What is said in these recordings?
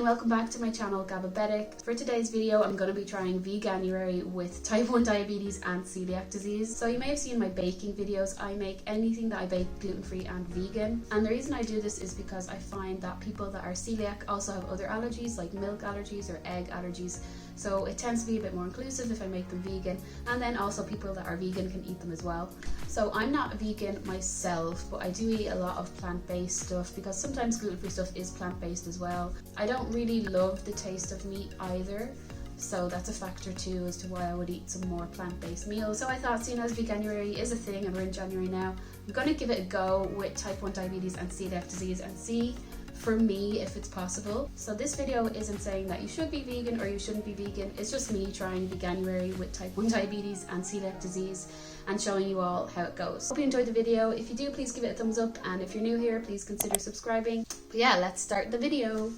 welcome back to my channel Gabbabetic. For today's video I'm going to be trying Veganuary with type 1 diabetes and celiac disease. So you may have seen my baking videos. I make anything that I bake gluten-free and vegan, and the reason I do this is because I find that people that are celiac also have other allergies like milk allergies or egg allergies, so it tends to be a bit more inclusive if I make them vegan, and then also people that are vegan can eat them as well. So I'm not a vegan myself, but I do eat a lot of plant-based stuff because sometimes gluten-free stuff is plant-based as well. I don't really love the taste of meat either, so that's a factor too as to why I would eat some more plant-based meals. So I thought, seeing as Veganuary is a thing and we're in January now, I'm going to give it a go with type 1 diabetes and celiac disease and see for me if it's possible. So this video isn't saying that you should be vegan or you shouldn't be vegan, it's just me trying Veganuary with type 1 diabetes and celiac disease and showing you all how it goes. Hope you enjoyed the video. If you do, please give it a thumbs up, and if you're new here, please consider subscribing. But yeah, let's start the video.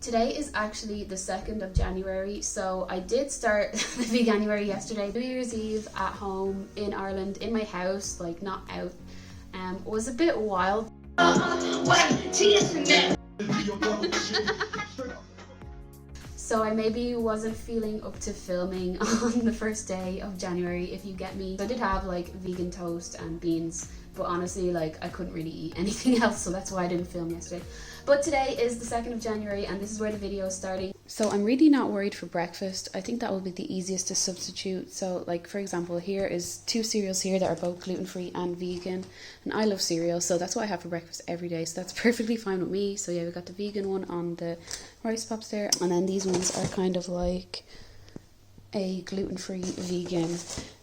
Today is actually the 2nd of January, so I did start the Veganuary yesterday. New Year's Eve at home in Ireland, in my house, like not out. It was a bit wild. So I maybe wasn't feeling up to filming on the first day of January, if you get me. I did have like vegan toast and beans, but honestly like I couldn't really eat anything else, so that's why I didn't film yesterday. But today is the 2nd of January and this is where the video is starting. So I'm really not worried for breakfast. I think that will be the easiest to substitute. So like for example, here is 2 cereals here that are both gluten-free and vegan, and I love cereal, so that's what I have for breakfast every day, so that's perfectly fine with me. So yeah, we got the vegan one on the rice pops there, and then these ones are kind of like a gluten-free vegan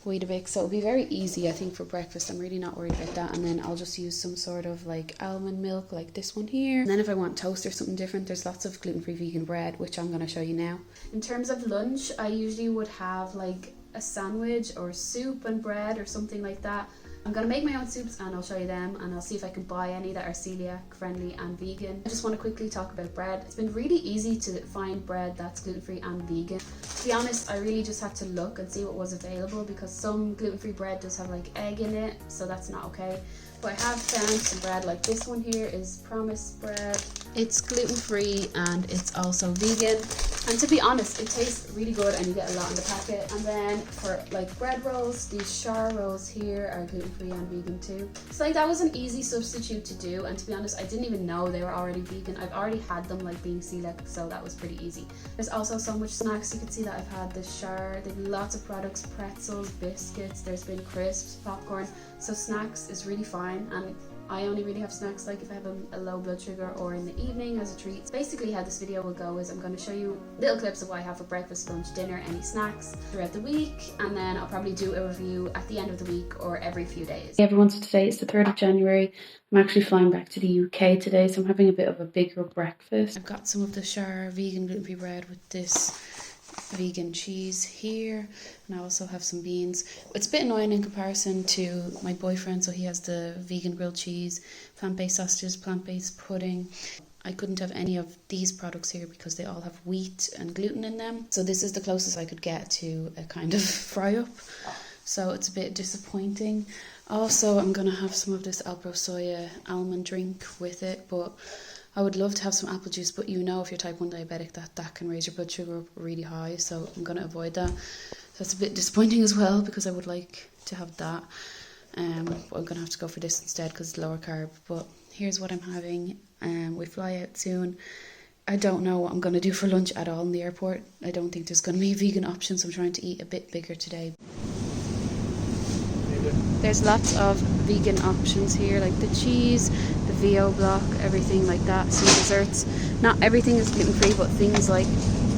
Weetabix, so it'll be very easy I think for breakfast. I'm really not worried about that. And then I'll just use some sort of like almond milk like this one here, and then if I want toast or something different, there's lots of gluten-free vegan bread which I'm going to show you now. In terms of lunch, I usually would have like a sandwich or soup and bread or something like that. I'm going to make my own soups and I'll show you them, and I'll see if I can buy any that are celiac friendly and vegan. I just want to quickly talk about bread. It's been really easy to find bread that's gluten-free and vegan. To be honest, I really just had to look and see what was available, because some gluten-free bread does have like egg in it, so that's not okay. But I have found some bread, like this one here is Promise bread. It's gluten-free and it's also vegan, and to be honest it tastes really good and you get a lot in the packet. And then for like bread rolls, these char rolls here are gluten-free and vegan too. So like that was an easy substitute to do, and to be honest I didn't even know they were already vegan. I've already had them like being celiac, so that was pretty easy. There's also so much snacks. You can see that I've had the char, they've lots of products, pretzels, biscuits, there's been crisps, popcorn, so snacks is really fine. And I only really have snacks like if I have a low blood sugar or in the evening as a treat. Basically how this video will go is I'm going to show you little clips of what I have for breakfast, lunch, dinner, any snacks throughout the week, and then I'll probably do a review at the end of the week or every few days. Hey everyone, so today is the 3rd of January. I'm actually flying back to the UK today, so I'm having a bit of a bigger breakfast. I've got some of the char vegan gluten-free bread with this vegan cheese here, and I also have some beans. It's a bit annoying in comparison to my boyfriend, so he has the vegan grilled cheese, plant-based sausages, plant-based pudding. I couldn't have any of these products here because they all have wheat and gluten in them, so this is the closest I could get to a kind of fry-up, so it's a bit disappointing. Also, I'm gonna have some of this Alpro Soya almond drink with it, but I would love to have some apple juice, but you know if you're type 1 diabetic that can raise your blood sugar up really high, so I'm going to avoid that. So it's a bit disappointing as well because I would like to have that. But I'm going to have to go for this instead because it's lower carb. But here's what I'm having. We fly out soon. I don't know what I'm going to do for lunch at all in the airport. I don't think there's going to be vegan options, so I'm trying to eat a bit bigger today. There's lots of vegan options here, like the cheese, the VO block, everything like that. Some desserts. Not everything is gluten-free, but things like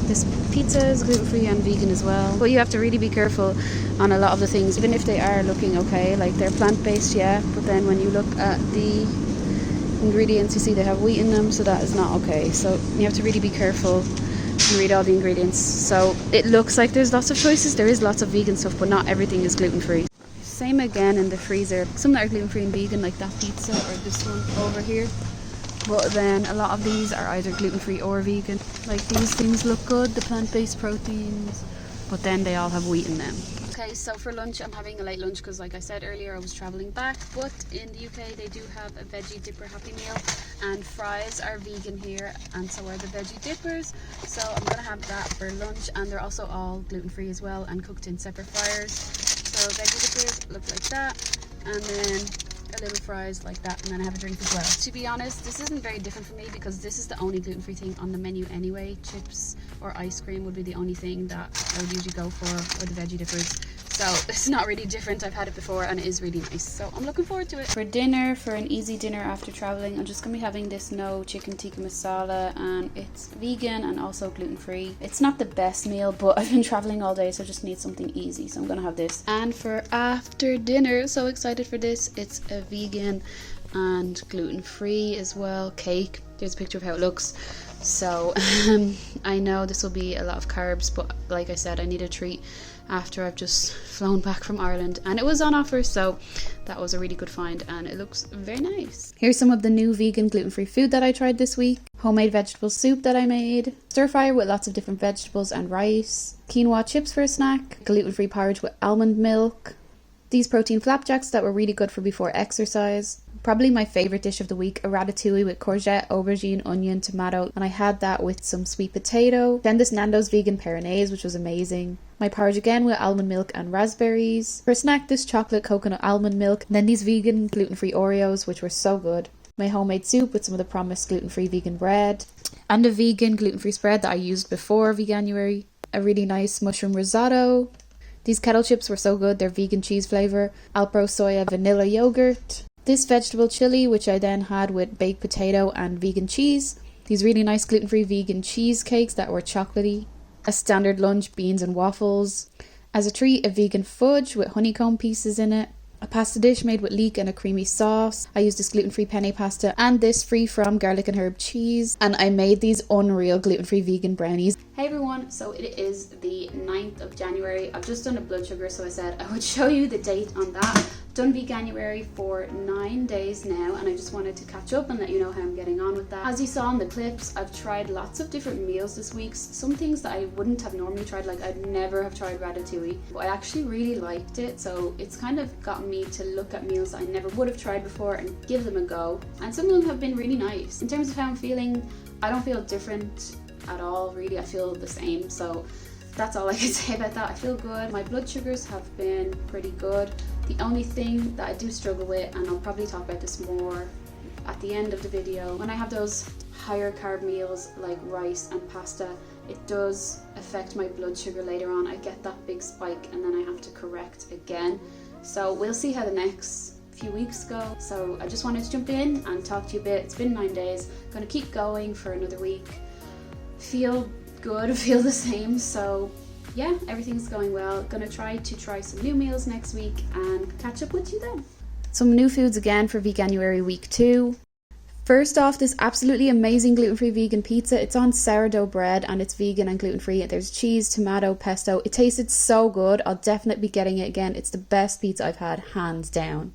this pizza is gluten-free and vegan as well. But you have to really be careful on a lot of the things, even if they are looking okay. Like they're plant-based, yeah, but then when you look at the ingredients, you see they have wheat in them, so that is not okay. So you have to really be careful and read all the ingredients. So it looks like there's lots of choices. There is lots of vegan stuff, but not everything is gluten-free. Same again in the freezer. Some that are gluten-free and vegan, like that pizza or this one over here. But then a lot of these are either gluten-free or vegan. Like these things look good, the plant-based proteins, but then they all have wheat in them. Okay, so for lunch I'm having a late lunch because like I said earlier I was travelling back, but in the UK they do have a veggie dipper Happy Meal, and fries are vegan here and so are the veggie dippers, so I'm gonna have that for lunch, and they're also all gluten-free as well and cooked in separate fryers. So veggie dippers look like that, and then a little fries like that, and then I have a drink as well. To be honest, this isn't very different for me because this is the only gluten-free thing on the menu anyway. Chips or ice cream would be the only thing that I would usually go for, or the veggie dippers. So it's not really different. I've had it before and it is really nice, so I'm looking forward to it. For dinner, for an easy dinner after traveling, I'm just gonna be having this no chicken tikka masala, and it's vegan and also gluten-free. It's not the best meal, but I've been traveling all day, so I just need something easy, so I'm gonna have this. And for after dinner, so excited for this, it's a vegan and gluten-free as well cake. There's a picture of how it looks. So I know this will be a lot of carbs, but like I said, I need a treat after I've just flown back from Ireland, and it was on offer, so that was a really good find, and it looks very nice. Here's some of the new vegan gluten-free food that I tried this week. Homemade vegetable soup that I made, stir fryer with lots of different vegetables and rice, quinoa chips for a snack, gluten-free porridge with almond milk, these protein flapjacks that were really good for before exercise. Probably my favourite dish of the week, a ratatouille with courgette, aubergine, onion, tomato, and I had that with some sweet potato. Then this Nando's vegan Baconnaise, which was amazing. My porridge again with almond milk and raspberries. For a snack, this chocolate coconut almond milk, and then these vegan gluten-free Oreos, which were so good. My homemade soup with some of the promised gluten-free vegan bread, and a vegan gluten-free spread that I used before Veganuary. A really nice mushroom risotto. These kettle chips were so good, they're vegan cheese flavour. Alpro soya vanilla yogurt. This vegetable chili, which I then had with baked potato and vegan cheese. These really nice gluten-free vegan cheesecakes that were chocolatey. A standard lunch, beans and waffles. As a treat, a vegan fudge with honeycomb pieces in it. A pasta dish made with leek and a creamy sauce. I used this gluten-free penne pasta and this free from garlic and herb cheese. And I made these unreal gluten-free vegan brownies. Hey everyone, so it is the 9th of January. I've just done a blood sugar, so I said I would show you the date on that. Done Veganuary for 9 days now, and I just wanted to catch up and let you know how I'm getting on with that. As you saw in the clips, I've tried lots of different meals this week. Some things that I wouldn't have normally tried, like I'd never have tried ratatouille, but I actually really liked it, so it's kind of gotten me to look at meals that I never would have tried before and give them a go. And some of them have been really nice. In terms of how I'm feeling, I don't feel different at all, really. I feel the same, so that's all I can say about that. I feel good. My blood sugars have been pretty good. The only thing that I do struggle with, and I'll probably talk about this more at the end of the video, when I have those higher carb meals like rice and pasta, it does affect my blood sugar later on. I get that big spike and then I have to correct again. So we'll see how the next few weeks go. So I just wanted to jump in and talk to you a bit. It's been 9 days. I'm gonna keep going for another week. Feel good, feel the same, so yeah, everything's going well. Gonna try some new meals next week and catch up with you then. Some new foods again for Veganuary week 2. First off, this absolutely amazing gluten-free vegan pizza. It's on sourdough bread and it's vegan and gluten-free. There's cheese, tomato, pesto. It tasted so good. I'll definitely be getting it again. It's the best pizza I've had, hands down.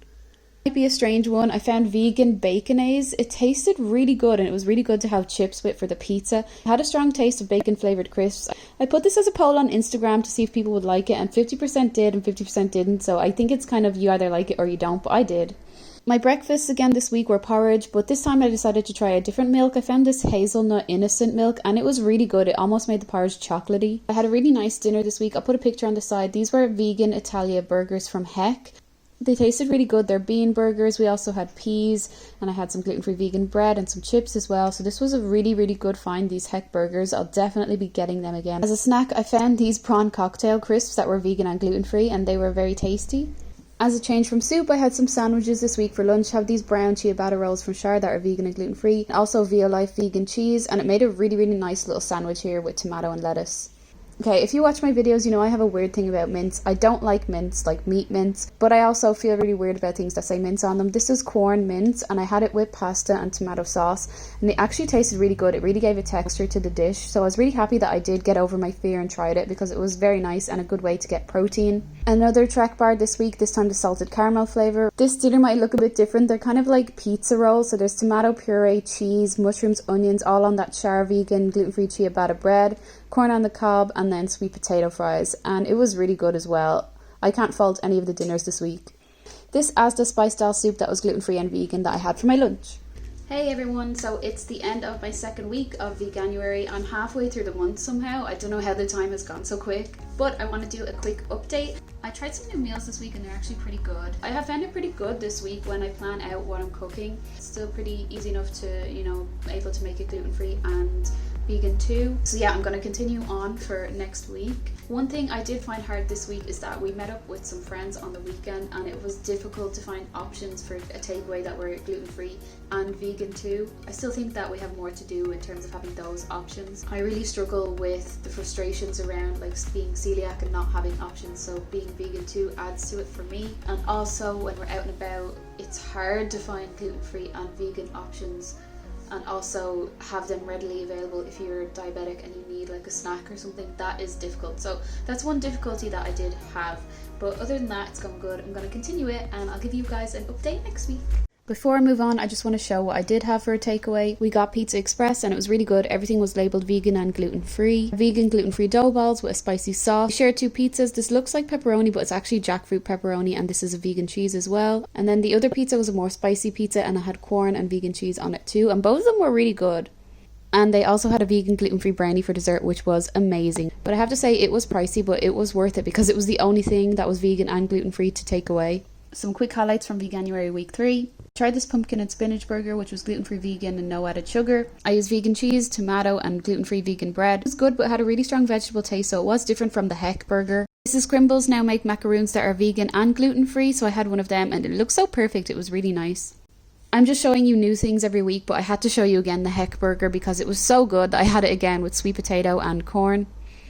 Might be a strange one. I found vegan Baconnaise. It tasted really good and it was really good to have chips with for the pizza. It had a strong taste of bacon flavoured crisps. I put this as a poll on Instagram to see if people would like it, and 50% did and 50% didn't, so I think it's kind of you either like it or you don't, but I did. My breakfasts again this week were porridge, but this time I decided to try a different milk. I found this hazelnut innocent milk and it was really good. It almost made the porridge chocolatey. I had a really nice dinner this week. I'll put a picture on the side. These were vegan Italia burgers from Heck. They tasted really good. They're bean burgers. We also had peas, and I had some gluten-free vegan bread and some chips as well. So this was a really, really good find, these Heck burgers. I'll definitely be getting them again. As a snack, I found these prawn cocktail crisps that were vegan and gluten-free, and they were very tasty. As a change from soup, I had some sandwiches this week for lunch. I have these brown ciabatta rolls from Shar that are vegan and gluten-free. Also Violife vegan cheese, and it made a really, really nice little sandwich here with tomato and lettuce. Okay, if you watch my videos, you know I have a weird thing about mince. I don't like mince, like meat mince, but I also feel really weird about things that say mince on them. This is corn mince, and I had it with pasta and tomato sauce, and it actually tasted really good. It really gave a texture to the dish, so I was really happy that I did get over my fear and tried it, because it was very nice and a good way to get protein. Another Trek bar this week, this time the salted caramel flavour. This dinner might look a bit different. They're kind of like pizza rolls, so there's tomato puree, cheese, mushrooms, onions, all on that Shar vegan gluten-free ciabatta bread, corn on the cob, and then sweet potato fries, and it was really good as well. I can't fault any of the dinners this week. This as the spice dal soup that was gluten-free and vegan that I had for my lunch. Hey everyone, so it's the end of my second week of Veganuary. I'm halfway through the month somehow. I don't know how the time has gone so quick, but I want to do a quick update. I tried some new meals this week and they're actually pretty good. I have found it pretty good this week when I plan out what I'm cooking. It's still pretty easy enough to, able to make it gluten-free and vegan too. So yeah, I'm going to continue on for next week. One thing I did find hard this week is that we met up with some friends on the weekend and it was difficult to find options for a takeaway that were gluten-free and vegan too. I still think that we have more to do in terms of having those options. I really struggle with the frustrations around like being celiac and not having options, so being vegan too adds to it for me. And also when we're out and about, it's hard to find gluten-free and vegan options and also have them readily available if you're diabetic and you need like a snack or something. That is difficult. So that's one difficulty that I did have, but other than that, it's going good. I'm going to continue it and I'll give you guys an update next week. Before I move on, I just want to show what I did have for a takeaway. We got Pizza Express and it was really good. Everything was labelled vegan and gluten-free. Vegan gluten-free dough balls with a spicy sauce. We shared 2 pizzas. This looks like pepperoni, but it's actually jackfruit pepperoni, and this is a vegan cheese as well. And then the other pizza was a more spicy pizza and it had corn and vegan cheese on it too, and both of them were really good. And they also had a vegan gluten-free brownie for dessert, which was amazing. But I have to say it was pricey, but it was worth it because it was the only thing that was vegan and gluten-free to take away. Some quick highlights from Veganuary week 3. Tried this pumpkin and spinach burger, which was gluten-free vegan and no added sugar. I used vegan cheese, tomato and gluten-free vegan bread. It was good but had a really strong vegetable taste, so it was different from the Heck burger. Mrs. Crimble's now make macaroons that are vegan and gluten-free, so I had one of them and it looked so perfect. It was really nice. I'm just showing you new things every week, but I had to show you again the Heck burger because it was so good that I had it again with sweet potato and corn.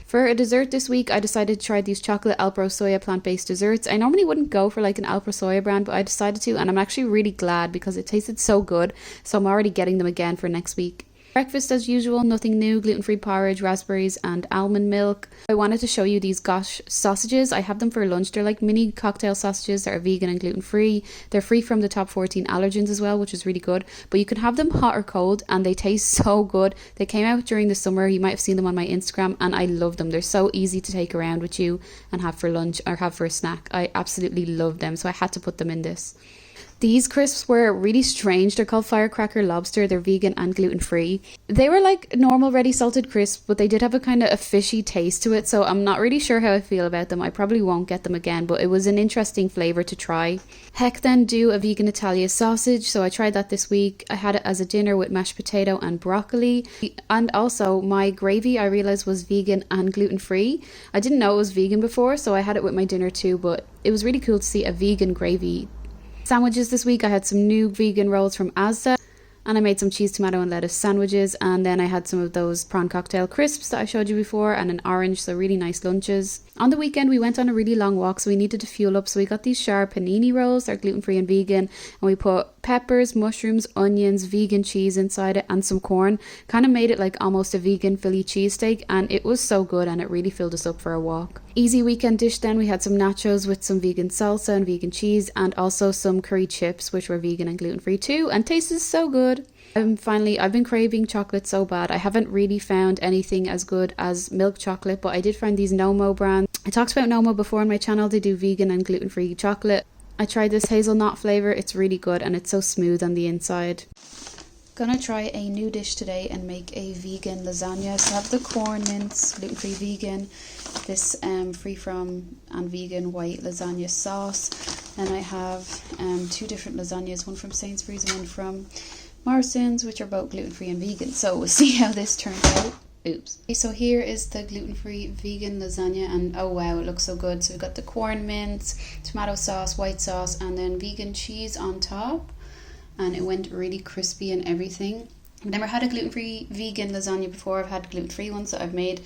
For a dessert this week, I decided to try these chocolate Alpro soya plant-based desserts. I normally wouldn't go for like an Alpro soya brand, but I decided to, and I'm actually really glad because it tasted so good. So I'm already getting them again for next week. Breakfast as usual, nothing new, gluten-free porridge, raspberries and almond milk. I wanted to show you these Gosh sausages. I have them for lunch. They're like mini cocktail sausages that are vegan and gluten-free. They're free from the top 14 allergens as well, which is really good. But you can have them hot or cold and they taste so good. They came out during the summer. You might have seen them on my Instagram and I love them. They're so easy to take around with you and have for lunch or have for a snack. I absolutely love them, so I had to put them in this. These crisps were really strange. They're called Firecracker Lobster. They're vegan and gluten-free. They were like normal ready salted crisps, but they did have a kind of a fishy taste to it, so I'm not really sure how I feel about them. I probably won't get them again, but it was an interesting flavour to try. Heck then do a vegan Italia sausage, so I tried that this week. I had it as a dinner with mashed potato and broccoli. And also my gravy I realised was vegan and gluten-free. I didn't know it was vegan before, so I had it with my dinner too, but it was really cool to see a vegan gravy. Sandwiches this week, I had some new vegan rolls from Asda, and I made some cheese, tomato and lettuce sandwiches, and then I had some of those prawn cocktail crisps that I showed you before and an orange, so really nice lunches. On the weekend we went on a really long walk, so we needed to fuel up, so we got these Char panini rolls. They're gluten-free and vegan, and we put peppers, mushrooms, onions, vegan cheese inside it and some corn. Kind of made it like almost a vegan Philly cheesesteak, and it was so good and it really filled us up for a walk. Easy weekend dish then, we had some nachos with some vegan salsa and vegan cheese, and also some curry chips which were vegan and gluten-free too and tasted so good. Finally, I've been craving chocolate so bad. I haven't really found anything as good as milk chocolate, but I did find these Nomo brands. I talked about Nomo before on my channel. They do vegan and gluten-free chocolate. I tried this hazelnut flavour. It's really good and it's so smooth on the inside. Gonna try a new dish today and make a vegan lasagna. So I have the corn mince, gluten-free vegan, this free from and vegan white lasagna sauce. Then I have 2 different lasagnas, one from Sainsbury's and one from Morrison's, which are both gluten-free and vegan. So we'll see how this turns out. Oops. Okay, so here is the gluten-free vegan lasagna, and oh wow, it looks so good. So we've got the corn mince, tomato sauce, white sauce, and then vegan cheese on top, and it went really crispy and everything. I've never had a gluten-free vegan lasagna before. I've had gluten-free ones that I've made,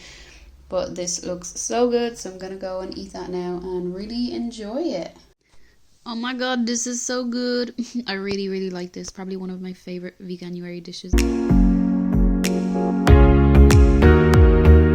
but this looks so good, so I'm gonna go and eat that now and really enjoy it. Oh my god, this is so good. I really like this. Probably one of my favorite Veganuary dishes.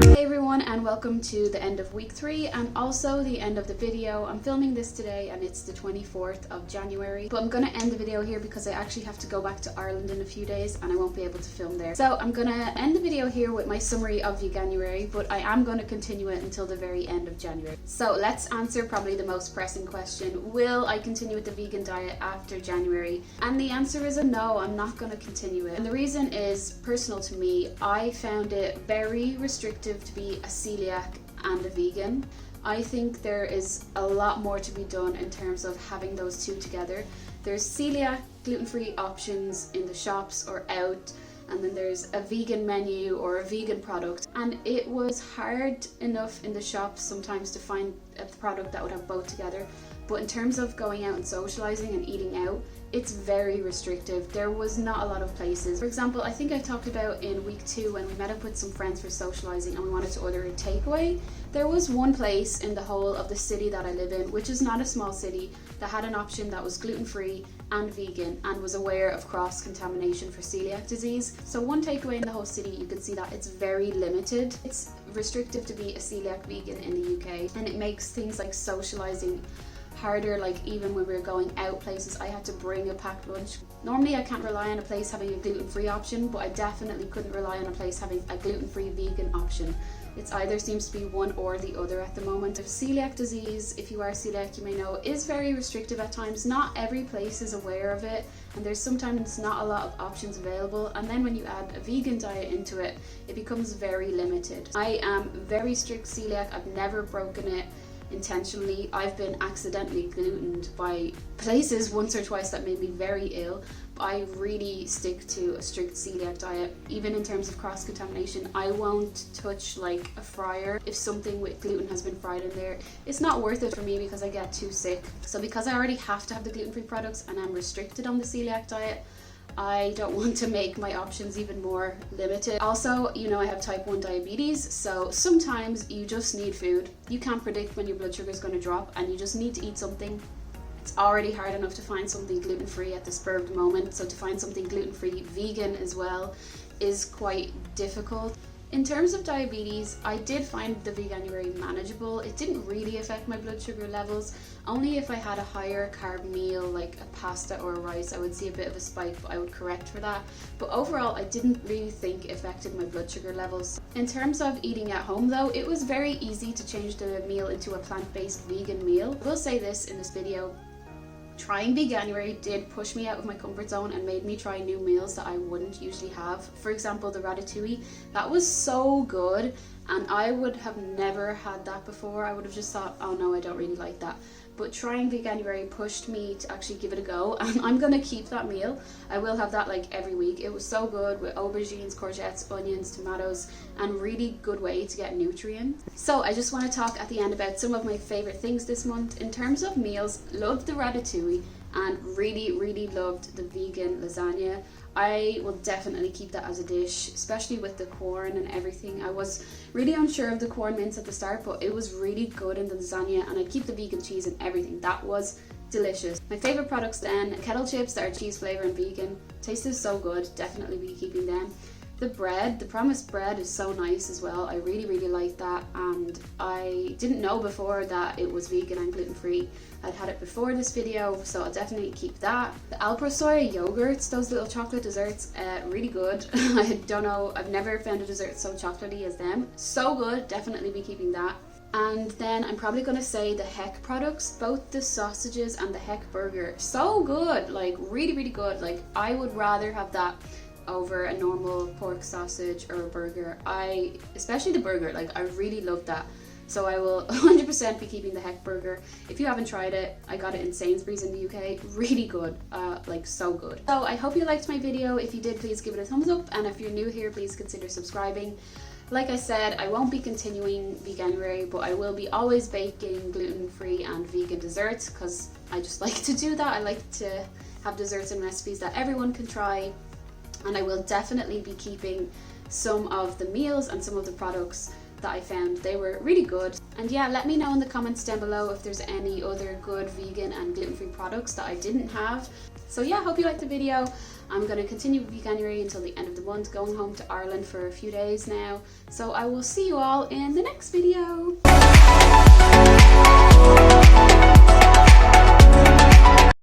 Hey everyone, and welcome to the end of week 3 and also the end of the video. I'm filming this today and it's the 24th of January, but I'm gonna end the video here because I actually have to go back to Ireland in a few days and I won't be able to film there. So I'm gonna end the video here with my summary of Veganuary, but I am going to continue it until the very end of January. So let's answer probably the most pressing question. Will I continue with the vegan diet after January? And the answer is a no, I'm not going to continue it. And the reason is personal to me. I found it very restrictive to be a celiac and a vegan. I think there is a lot more to be done in terms of having those two together. There's celiac gluten-free options in the shops or out, and then there's a vegan menu or a vegan product, and it was hard enough in the shops sometimes to find a product that would have both together. But in terms of going out and socializing and eating out, it's very restrictive. There was not a lot of places. For example, I think I talked about in week 2 when we met up with some friends for socializing and we wanted to order a takeaway. There was one place in the whole of the city that I live in, which is not a small city, that had an option that was gluten-free and vegan and was aware of cross-contamination for celiac disease. So one takeaway in the whole city, you can see that it's very limited. It's restrictive to be a celiac vegan in the UK, and it makes things like socializing harder. Like even when we were going out places, I had to bring a packed lunch. Normally I can't rely on a place having a gluten-free option, but I definitely couldn't rely on a place having a gluten-free vegan option. It's either seems to be one or the other at the moment. Celiac disease, if you are celiac, you may know, is very restrictive at times. Not every place is aware of it, and there's sometimes not a lot of options available. And then when you add a vegan diet into it, it becomes very limited. I am very strict celiac. I've never broken it intentionally. I've been accidentally glutened by places once or twice that made me very ill, but I really stick to a strict celiac diet. Even in terms of cross-contamination, I won't touch like a fryer. If something with gluten has been fried in there, it's not worth it for me because I get too sick. So because I already have to have the gluten-free products and I'm restricted on the celiac diet, I don't want to make my options even more limited. Also, you know, I have type 1 diabetes, so sometimes you just need food. You can't predict when your blood sugar is going to drop and you just need to eat something. It's already hard enough to find something gluten-free at the spur of the moment, so to find something gluten-free vegan as well is quite difficult. In terms of diabetes, I did find the Veganuary manageable. It didn't really affect my blood sugar levels. Only if I had a higher carb meal like a pasta or a rice, I would see a bit of a spike, but I would correct for that. But overall, I didn't really think it affected my blood sugar levels. In terms of eating at home though, it was very easy to change the meal into a plant-based vegan meal. I will say this in this video. Trying Veganuary did push me out of my comfort zone and made me try new meals that I wouldn't usually have. For example, the ratatouille, that was so good and I would have never had that before. I would have just thought, oh no, I don't really like that. But trying Veganuary pushed me to actually give it a go, and I'm gonna keep that meal. I will have that like every week. It was so good with aubergines, courgettes, onions, tomatoes, and really good way to get nutrients. So I just want to talk at the end about some of my favorite things this month. In terms of meals, loved the ratatouille and really loved the vegan lasagna. I will definitely keep that as a dish, especially with the corn and everything. I was really unsure of the corn mince at the start, but it was really good in the lasagna, and I'd keep the vegan cheese and everything. That was delicious. My favorite products then, kettle chips that are cheese flavor and vegan. Tasted so good, definitely be keeping them. The bread, the promised bread is so nice as well. I really like that, and I didn't know before that it was vegan and gluten-free. I'd had it before this video, so I'll definitely keep that. The Alpro soya yogurts, those little chocolate desserts, really good. I don't know, I've never found a dessert so chocolatey as them. So good, definitely be keeping that. And then I'm probably going to say the Heck products, both the sausages and the Heck burger. So good, like really good. Like I would rather have that over a normal pork sausage or a burger. Especially the burger, like I really love that. So I will 100% be keeping the Heck burger. If you haven't tried it, I got it in Sainsbury's in the UK. Really good, like so good. So I hope you liked my video. If you did, please give it a thumbs up. And if you're new here, please consider subscribing. Like I said, I won't be continuing Veganuary, but I will be always baking gluten-free and vegan desserts because I just like to do that. I like to have desserts and recipes that everyone can try. And I will definitely be keeping some of the meals and some of the products that I found. They were really good. And yeah, let me know in the comments down below if there's any other good vegan and gluten-free products that I didn't have. So yeah, hope you liked the video. I'm going to continue with Veganuary until the end of the month, going home to Ireland for a few days now. So I will see you all in the next video.